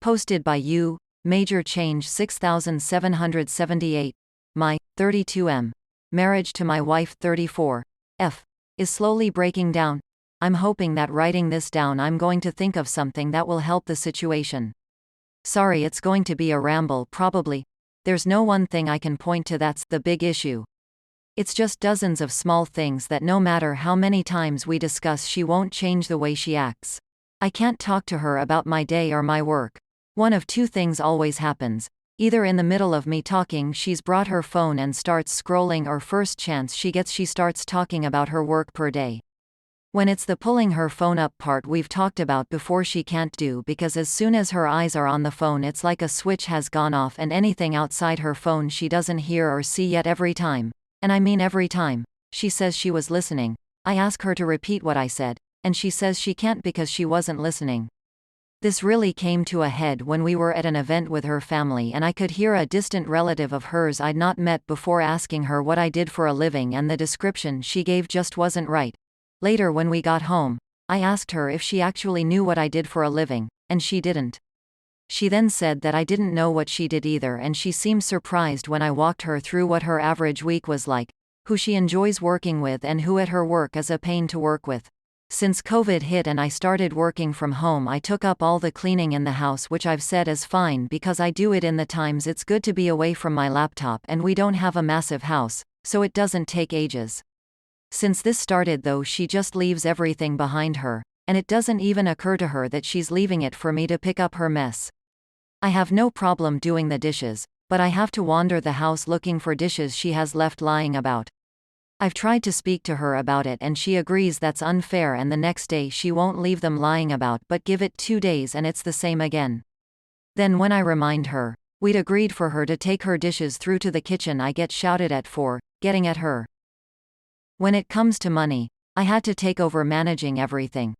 Posted by you, Major Change 6778. My 32M. Marriage to my wife 34. F. Is slowly breaking down. I'm hoping that writing this down I'm going to think of something that will help the situation. Sorry, it's going to be a ramble, probably. There's no one thing I can point to that's the big issue. It's just dozens of small things that no matter how many times we discuss, she won't change the way she acts. I can't talk to her about my day or my work. One of two things always happens. Either in the middle of me talking she's brought her phone and starts scrolling, or first chance she gets she starts talking about her work per day. When it's the pulling her phone up part we've talked about before, she can't do, because as soon as her eyes are on the phone it's like a switch has gone off and anything outside her phone she doesn't hear or see. Yet every time, and I mean every time, she says she was listening, I ask her to repeat what I said, and she says she can't because she wasn't listening. This really came to a head when we were at an event with her family and I could hear a distant relative of hers I'd not met before asking her what I did for a living, and the description she gave just wasn't right. Later when we got home, I asked her if she actually knew what I did for a living, and she didn't. She then said that I didn't know what she did either, and she seemed surprised when I walked her through what her average week was like, who she enjoys working with and who at her work is a pain to work with. Since COVID hit and I started working from home, I took up all the cleaning in the house, which I've said is fine because I do it in the times it's good to be away from my laptop, and we don't have a massive house, so it doesn't take ages. Since this started though, she just leaves everything behind her, and it doesn't even occur to her that she's leaving it for me to pick up her mess. I have no problem doing the dishes, but I have to wander the house looking for dishes she has left lying about. I've tried to speak to her about it and she agrees that's unfair, and the next day she won't leave them lying about, but give it 2 days and it's the same again. Then when I remind her we'd agreed for her to take her dishes through to the kitchen, I get shouted at for getting at her. When it comes to money, I had to take over managing everything.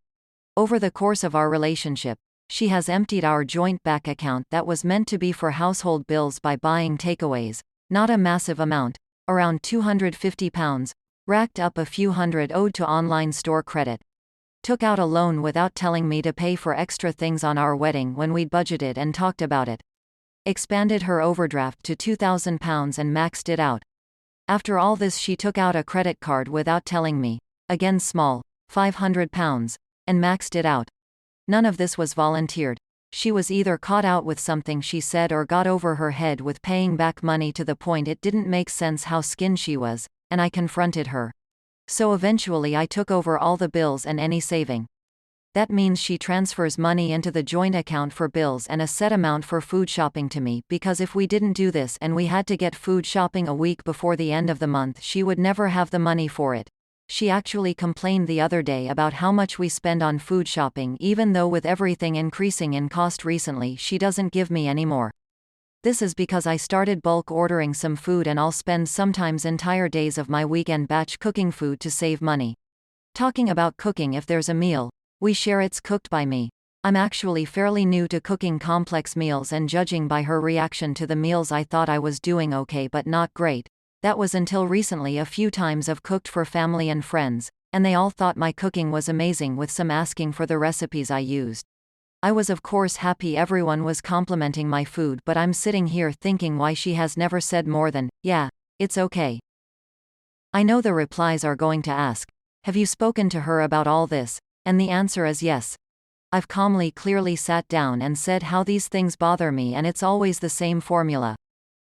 Over the course of our relationship, she has emptied our joint bank account that was meant to be for household bills by buying takeaways, not a massive amount, around £250, racked up a few hundred owed to online store credit. Took out a loan without telling me to pay for extra things on our wedding when we'd budgeted and talked about it. Expanded her overdraft to £2,000 and maxed it out. After all this, she took out a credit card without telling me, again small, £500, and maxed it out. None of this was volunteered. She was either caught out with something she said or got over her head with paying back money to the point it didn't make sense how skinned she was, and I confronted her. So eventually I took over all the bills and any saving. That means she transfers money into the joint account for bills and a set amount for food shopping to me, because if we didn't do this and we had to get food shopping a week before the end of the month, she would never have the money for it. She actually complained the other day about how much we spend on food shopping, even though with everything increasing in cost recently she doesn't give me any more. This is because I started bulk ordering some food and I'll spend sometimes entire days of my weekend batch cooking food to save money. Talking about cooking, if there's a meal we share, it's cooked by me. I'm actually fairly new to cooking complex meals, and judging by her reaction to the meals I thought I was doing okay but not great. That was until recently. A few times I've cooked for family and friends, and they all thought my cooking was amazing, with some asking for the recipes I used. I was of course happy everyone was complimenting my food, but I'm sitting here thinking why she has never said more than, "Yeah, it's okay." I know the replies are going to ask, "Have you spoken to her about all this?" And the answer is yes. I've clearly sat down and said how these things bother me, and it's always the same formula.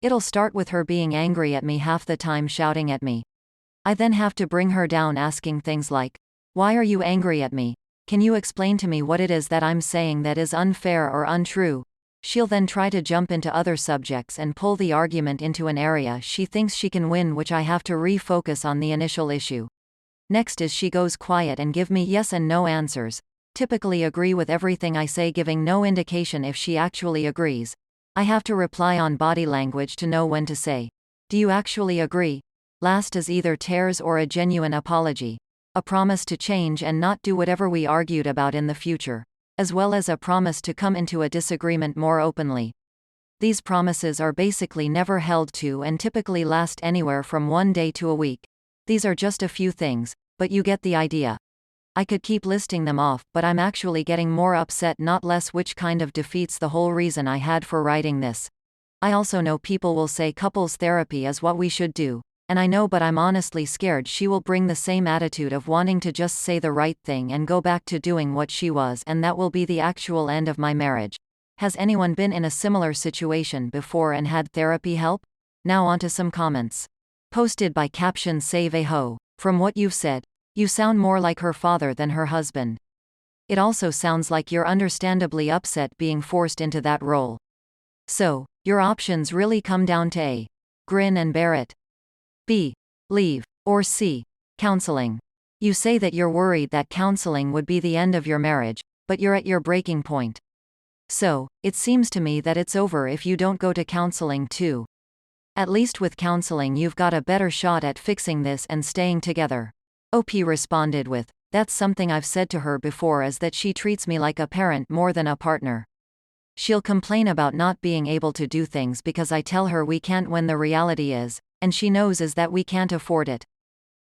It'll start with her being angry at me, half the time shouting at me. I then have to bring her down, asking things like, "Why are you angry at me? Can you explain to me what it is that I'm saying that is unfair or untrue?" She'll then try to jump into other subjects and pull the argument into an area she thinks she can win, which I have to refocus on the initial issue. Next is she goes quiet and give me yes and no answers. Typically agree with everything I say, giving no indication if she actually agrees. I have to reply on body language to know when to say, "Do you actually agree?" Last is either tears or a genuine apology. A promise to change and not do whatever we argued about in the future, as well as a promise to come into a disagreement more openly. These promises are basically never held to and typically last anywhere from 1 day to a week. These are just a few things, but you get the idea. I could keep listing them off, but I'm actually getting more upset, not less, which kind of defeats the whole reason I had for writing this. I also know people will say couples therapy is what we should do. And I know, but I'm honestly scared she will bring the same attitude of wanting to just say the right thing and go back to doing what she was, and that will be the actual end of my marriage. Has anyone been in a similar situation before and had therapy help? Now onto some comments. Posted by caption Save a Ho. From what you've said, you sound more like her father than her husband. It also sounds like you're understandably upset being forced into that role. So, your options really come down to A. Grin and bear it. B. Leave. Or C. Counseling. You say that you're worried that counseling would be the end of your marriage, but you're at your breaking point. So, it seems to me that it's over if you don't go to counseling too. At least with counseling you've got a better shot at fixing this and staying together. OP responded with, that's something I've said to her before, is that she treats me like a parent more than a partner. She'll complain about not being able to do things because I tell her we can't, when the reality is, and she knows, is that we can't afford it.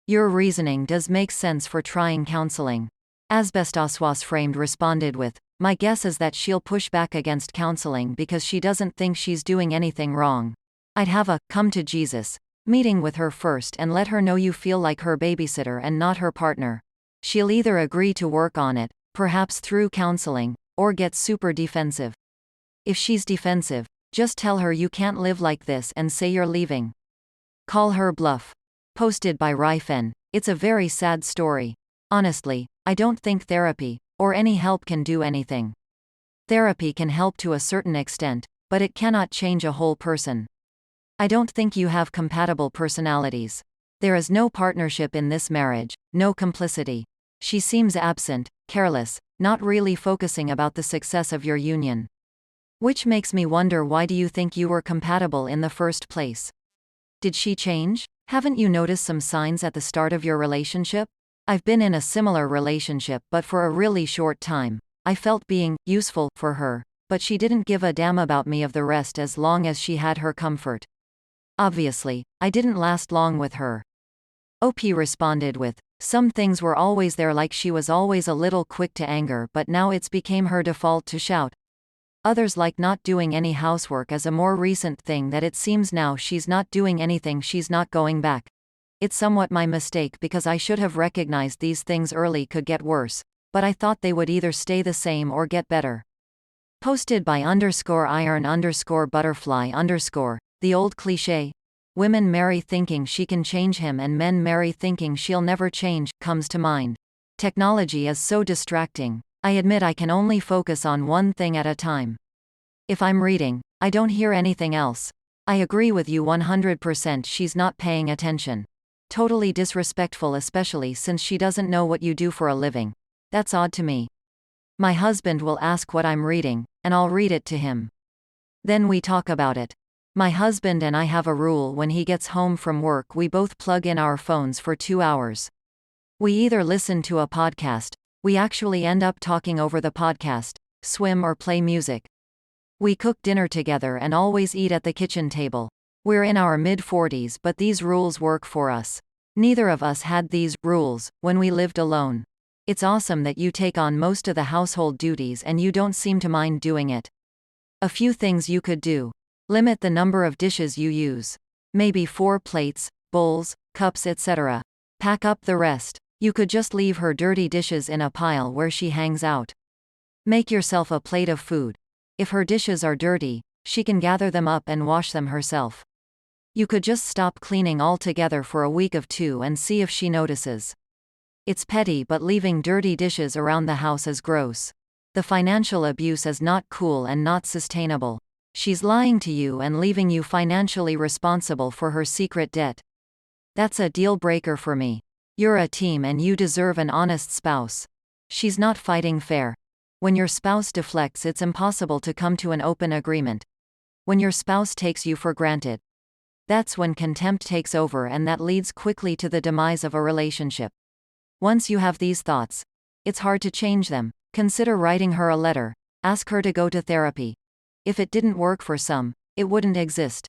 Your reasoning does make sense for trying counseling. Asbestoswas framed responded with, my guess is that she'll push back against counseling because she doesn't think she's doing anything wrong. I'd have a come to Jesus meeting with her first and let her know you feel like her babysitter and not her partner. She'll either agree to work on it, perhaps through counseling, or get super defensive. If she's defensive, just tell her you can't live like this and say you're leaving. Call her bluff. Posted by Rifen. It's a very sad story. Honestly, I don't think therapy, or any help, can do anything. Therapy can help to a certain extent, but it cannot change a whole person. I don't think you have compatible personalities. There is no partnership in this marriage, no complicity. She seems absent, careless, not really focusing about the success of your union. Which makes me wonder, why do you think you were compatible in the first place? Did she change? Haven't you noticed some signs at the start of your relationship? I've been in a similar relationship, but for a really short time. I felt being useful for her, but she didn't give a damn about me of the rest as long as she had her comfort. Obviously, I didn't last long with her. OP responded with, some things were always there, like she was always a little quick to anger, but now it's became her default to shout. Others, like not doing any housework, is a more recent thing that it seems now she's not doing anything, she's not going back. It's somewhat my mistake because I should have recognized these things early could get worse, but I thought they would either stay the same or get better. Posted by _iron_butterfly_, the old cliche, women marry thinking she can change him and men marry thinking she'll never change, comes to mind. Technology is so distracting. I admit I can only focus on one thing at a time. If I'm reading, I don't hear anything else. I agree with you 100%, she's not paying attention. Totally disrespectful, especially since she doesn't know what you do for a living. That's odd to me. My husband will ask what I'm reading, and I'll read it to him. Then we talk about it. My husband and I have a rule: when he gets home from work, we both plug in our phones for 2 hours. We either listen to a podcast, we actually end up talking over the podcast, swim, or play music. We cook dinner together and always eat at the kitchen table. We're in our mid-40s, but these rules work for us. Neither of us had these rules when we lived alone. It's awesome that you take on most of the household duties and you don't seem to mind doing it. A few things you could do. Limit the number of dishes you use. Maybe 4 plates, bowls, cups, etc. Pack up the rest. You could just leave her dirty dishes in a pile where she hangs out. Make yourself a plate of food. If her dishes are dirty, she can gather them up and wash them herself. You could just stop cleaning altogether for a week of 2 and see if she notices. It's petty, but leaving dirty dishes around the house is gross. The financial abuse is not cool and not sustainable. She's lying to you and leaving you financially responsible for her secret debt. That's a deal breaker for me. You're a team and you deserve an honest spouse. She's not fighting fair. When your spouse deflects, it's impossible to come to an open agreement. When your spouse takes you for granted, that's when contempt takes over, and that leads quickly to the demise of a relationship. Once you have these thoughts, it's hard to change them. Consider writing her a letter. Ask her to go to therapy. If it didn't work for some, it wouldn't exist.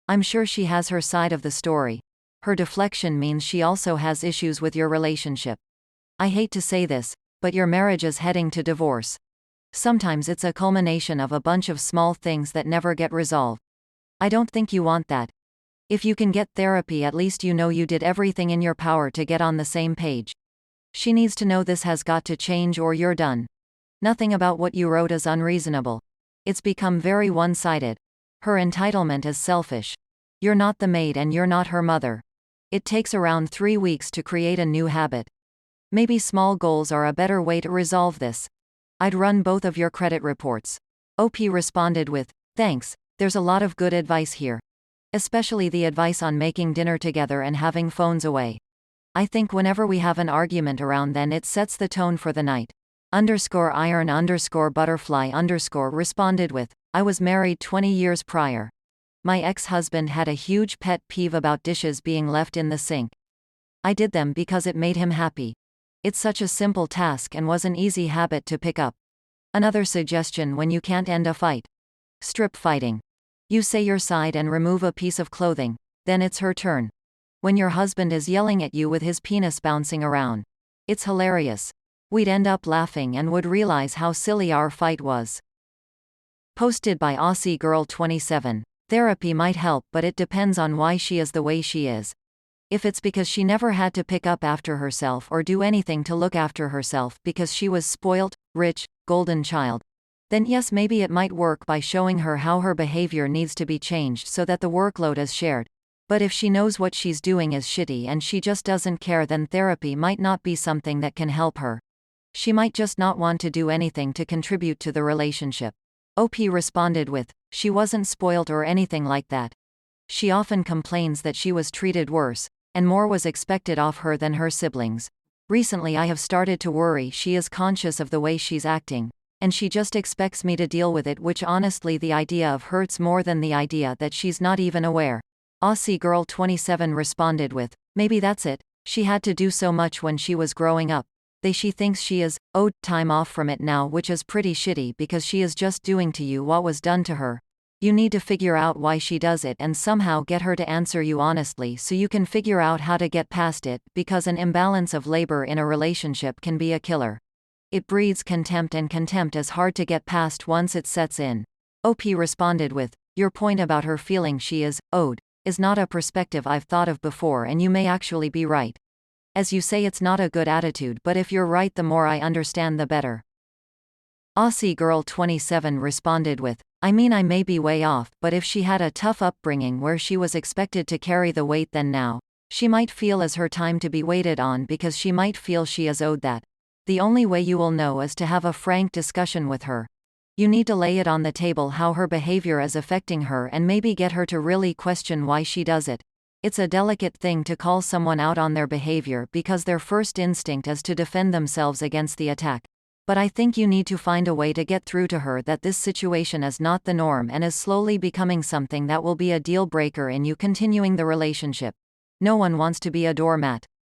I'm sure she has her side of the story. Her deflection means she also has issues with your relationship. I hate to say this, but your marriage is heading to divorce. Sometimes it's a culmination of a bunch of small things that never get resolved. I don't think you want that. If you can get therapy, at least you know you did everything in your power to get on the same page. She needs to know this has got to change or you're done. Nothing about what you wrote is unreasonable. It's become very one-sided. Her entitlement is selfish. You're not the maid and you're not her mother. It takes around 3 weeks to create a new habit. Maybe small goals are a better way to resolve this. I'd run both of your credit reports. OP responded with, thanks, there's a lot of good advice here. Especially the advice on making dinner together and having phones away. I think whenever we have an argument around, then it sets the tone for the night. _iron_butterfly_ responded with, I was married 20 years prior. My ex-husband had a huge pet peeve about dishes being left in the sink. I did them because it made him happy. It's such a simple task and was an easy habit to pick up. Another suggestion when you can't end a fight. Strip fighting. You say your side and remove a piece of clothing, then it's her turn. When your husband is yelling at you with his penis bouncing around. It's hilarious. We'd end up laughing and would realize how silly our fight was. Posted by Aussie Girl 27. Therapy might help, but it depends on why she is the way she is. If it's because she never had to pick up after herself or do anything to look after herself because she was spoilt, rich, golden child, then yes, maybe it might work by showing her how her behavior needs to be changed so that the workload is shared. But if she knows what she's doing is shitty and she just doesn't care, then therapy might not be something that can help her. She might just not want to do anything to contribute to the relationship. OP responded with, she wasn't spoilt or anything like that. She often complains that she was treated worse, and more was expected of her than her siblings. Recently I have started to worry she is conscious of the way she's acting, and she just expects me to deal with it, which honestly the idea of hurts more than the idea that she's not even aware. Aussie Girl 27 responded with, maybe that's it, she had to do so much when she was growing up. She thinks she is owed time off from it now, which is pretty shitty because she is just doing to you what was done to her. You need to figure out why she does it and somehow get her to answer you honestly so you can figure out how to get past it, because an imbalance of labor in a relationship can be a killer. It breeds contempt, and contempt is hard to get past once it sets in. OP responded with, your point about her feeling she is owed is not a perspective I've thought of before, and you may actually be right. As you say, it's not a good attitude, but if you're right, the more I understand the better. Aussie Girl 27 responded with, I mean, I may be way off, but if she had a tough upbringing where she was expected to carry the weight, then now she might feel as her time to be waited on because she might feel she is owed that. The only way you will know is to have a frank discussion with her. You need to lay it on the table how her behavior is affecting her and maybe get her to really question why she does it. It's a delicate thing to call someone out on their behavior because their first instinct is to defend themselves against the attack. But I think you need to find a way to get through to her that this situation is not the norm and is slowly becoming something that will be a deal breaker in you continuing the relationship. No one wants to be a doormat.